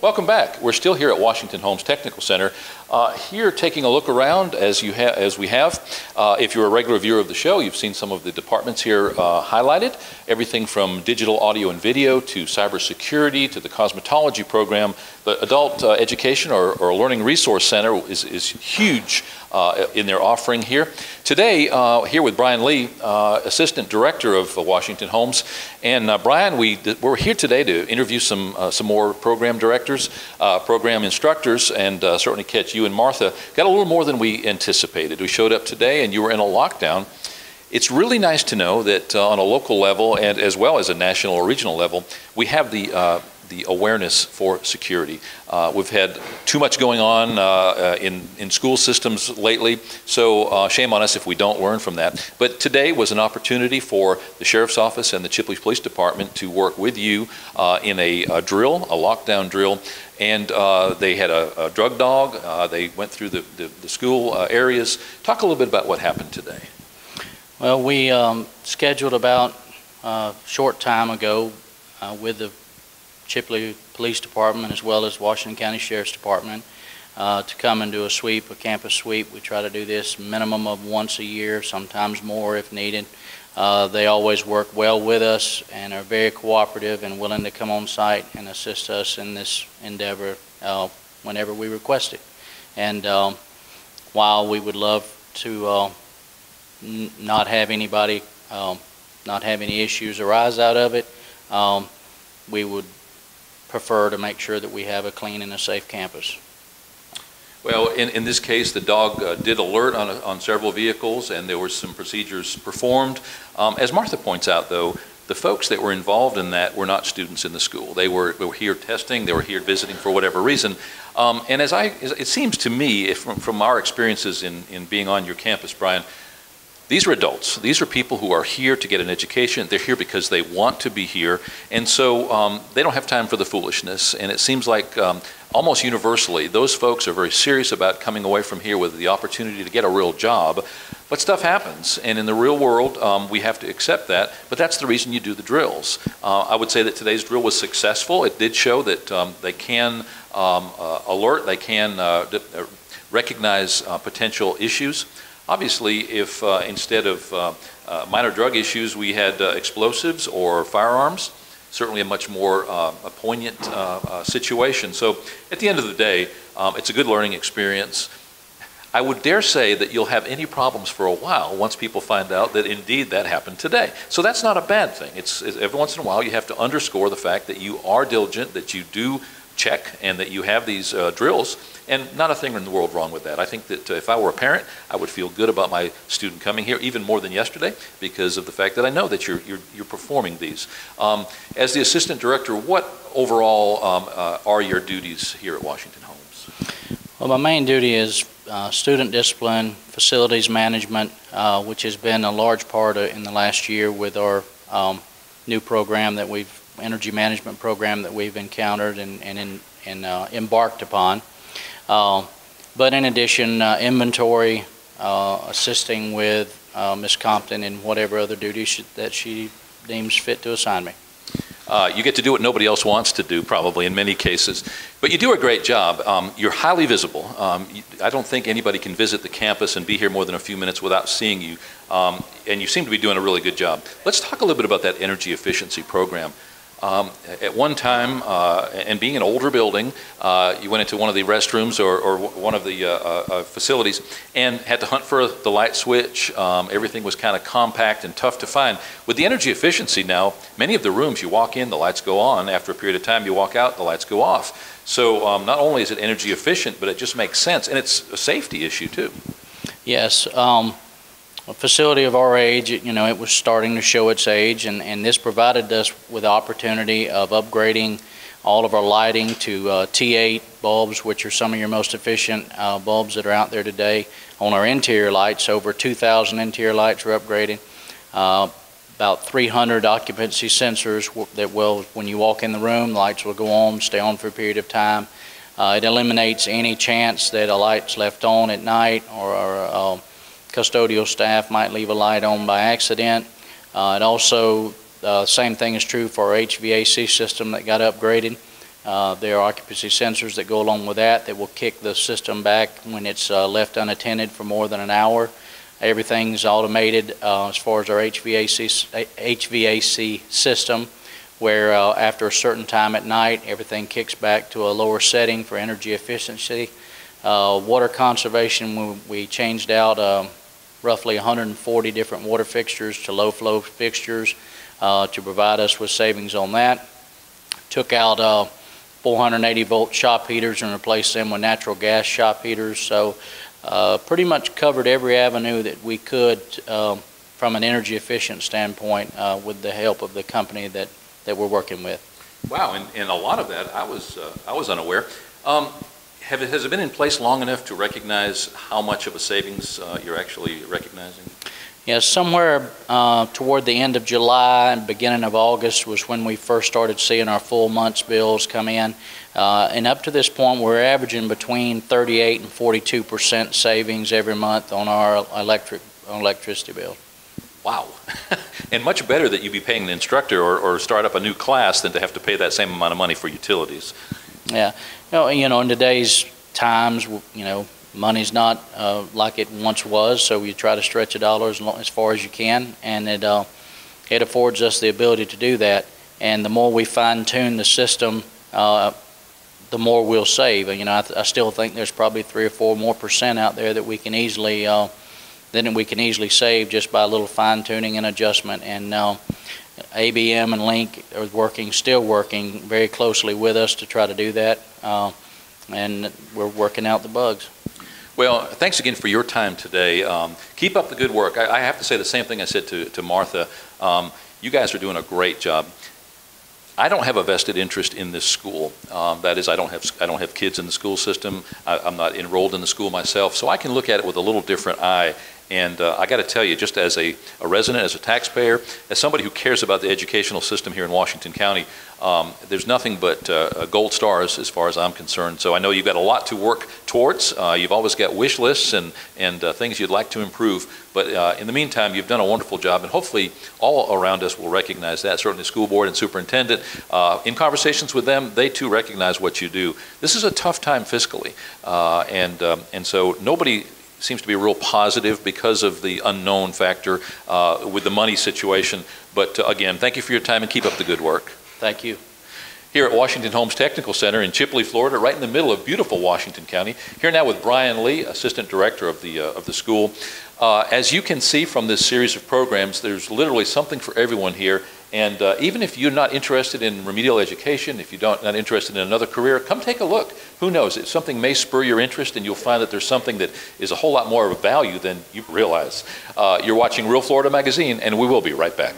Welcome back. We're still here at Washington-Holmes Technical Center. Here taking a look around as we have. If you're a regular viewer of the show, you've seen some of the departments here highlighted. Everything from digital audio and video to cybersecurity to the cosmetology program. The adult education or learning resource center is huge in their offering here. Today, here with Bryan Lee, Assistant Director of Washington-Holmes. And Bryan, we're here today to interview some more program directors, program instructors, and certainly catch you and Martha. Got a little more than we anticipated. We showed up today and you were in a lockdown. It's really nice to know that on a local level and as well as a national or regional level, we have the awareness for security. We've had too much going on in school systems lately, so shame on us if we don't learn from that. But today was an opportunity for the Sheriff's Office and the Chipley Police Department to work with you in a drill, a lockdown drill, and they had a drug dog. They went through the school areas. Talk a little bit about what happened today. Well, we scheduled about a short time ago with the Chipley Police Department as well as Washington County Sheriff's Department to come and do a sweep, a campus sweep. We try to do this minimum of once a year, sometimes more if needed. They always work well with us and are very cooperative and willing to come on site and assist us in this endeavor whenever we request it. And while we would love to not have anybody, not have any issues arise out of it, we would prefer to make sure that we have a clean and a safe campus. Well, in this case, the dog did alert on several vehicles, and there were some procedures performed. As Martha points out, though, the folks that were involved in that were not students in the school. They were here testing, they were here visiting for whatever reason. And it seems to me, from our experiences in being on your campus, Bryan, these are adults. These are people who are here to get an education. They're here because they want to be here. And so they don't have time for the foolishness. And it seems like almost universally, those folks are very serious about coming away from here with the opportunity to get a real job. But stuff happens. And in the real world, we have to accept that. But that's the reason you do the drills. I would say that today's drill was successful. It did show that they can alert, they can recognize potential issues. Obviously, if instead of minor drug issues we had explosives or firearms, certainly a much more poignant situation. So at the end of the day, it's a good learning experience. I would dare say that you'll have any problems for a while once people find out that indeed that happened today. So that's not a bad thing. It's every once in a while you have to underscore the fact that you are diligent, that you do check, and that you have these drills, and not a thing in the world wrong with that. I think that if I were a parent, I would feel good about my student coming here, even more than yesterday, because of the fact that I know that you're performing these. As the assistant director, what overall are your duties here at Washington-Holmes? Well, my main duty is student discipline, facilities management, which has been a large part in the last year with our new program that energy management program that we've encountered and embarked upon. But in addition, inventory, assisting with Ms. Compton in whatever other duties that she deems fit to assign me. You get to do what nobody else wants to do, probably, in many cases. But you do a great job. You're highly visible. I don't think anybody can visit the campus and be here more than a few minutes without seeing you. And you seem to be doing a really good job. Let's talk a little bit about that energy efficiency program. At one time, and being an older building, you went into one of the restrooms or one of the facilities and had to hunt for the light switch. Everything was kind of compact and tough to find. With the energy efficiency now, many of the rooms you walk in, the lights go on. After a period of time, you walk out, the lights go off. So not only is it energy efficient, but it just makes sense. And it's a safety issue, too. Yes. A facility of our age, it was starting to show its age, and this provided us with the opportunity of upgrading all of our lighting to T8 bulbs, which are some of your most efficient bulbs that are out there today. On our interior lights, over 2,000 interior lights were upgraded. About 300 occupancy sensors that will, when you walk in the room, the lights will go on, stay on for a period of time. It eliminates any chance that a light's left on at night or custodial staff might leave a light on by accident. It also, same thing is true for our HVAC system that got upgraded. There are occupancy sensors that go along with that will kick the system back when it's left unattended for more than an hour. Everything's automated as far as our HVAC system, where after a certain time at night, everything kicks back to a lower setting for energy efficiency. Water conservation, we changed out roughly 140 different water fixtures to low flow fixtures to provide us with savings on that. Took out 480 volt shop heaters and replaced them with natural gas shop heaters. So pretty much covered every avenue that we could from an energy efficient standpoint with the help of the company that we're working with. Wow, and a lot of that I was unaware. Has it been in place long enough to recognize how much of a savings you're actually recognizing? Yeah, somewhere toward the end of July and beginning of August was when we first started seeing our full month's bills come in. And up to this point, we're averaging between 38 and 42% savings every month on our electricity bill. Wow. And much better that you be paying an instructor or start up a new class than to have to pay that same amount of money for utilities. Yeah. You know, in today's times, you know, money's not like it once was, so you try to stretch a dollar as far as you can, and it affords us the ability to do that. And the more we fine-tune the system, the more we'll save. You know, I still think there's probably 3 or 4 more % out there that we can easily save just by a little fine-tuning and adjustment. And ABM and Link are still working very closely with us to try to do that, and we're working out the bugs. Well, thanks again for your time today. Keep up the good work. I have to say the same thing I said to Martha. You guys are doing a great job. I don't have a vested interest in this school. That is, I don't have kids in the school system. I'm not enrolled in the school myself, so I can look at it with a little different eye. And I got to tell you, just as a resident, as a taxpayer, as somebody who cares about the educational system here in Washington County, there's nothing but gold stars as far as I'm concerned. So I know you've got a lot to work towards. You've always got wish lists and things you'd like to improve. But in the meantime, you've done a wonderful job, and hopefully all around us will recognize that. Certainly the school board and superintendent. In conversations with them, they too recognize what you do. This is a tough time fiscally, and so nobody seems to be real positive because of the unknown factor with the money situation. But again, thank you for your time and keep up the good work. Thank you. Here at Washington-Holmes Technical Center in Chipley, Florida, right in the middle of beautiful Washington County. Here now with Bryan Lee, Assistant Director of the school. As you can see from this series of programs, there's literally something for everyone here. And even if you're not interested in remedial education, if you're not interested in another career, come take a look. Who knows? Something may spur your interest, and you'll find that there's something that is a whole lot more of a value than you realize. You're watching Real Florida Magazine, and we will be right back.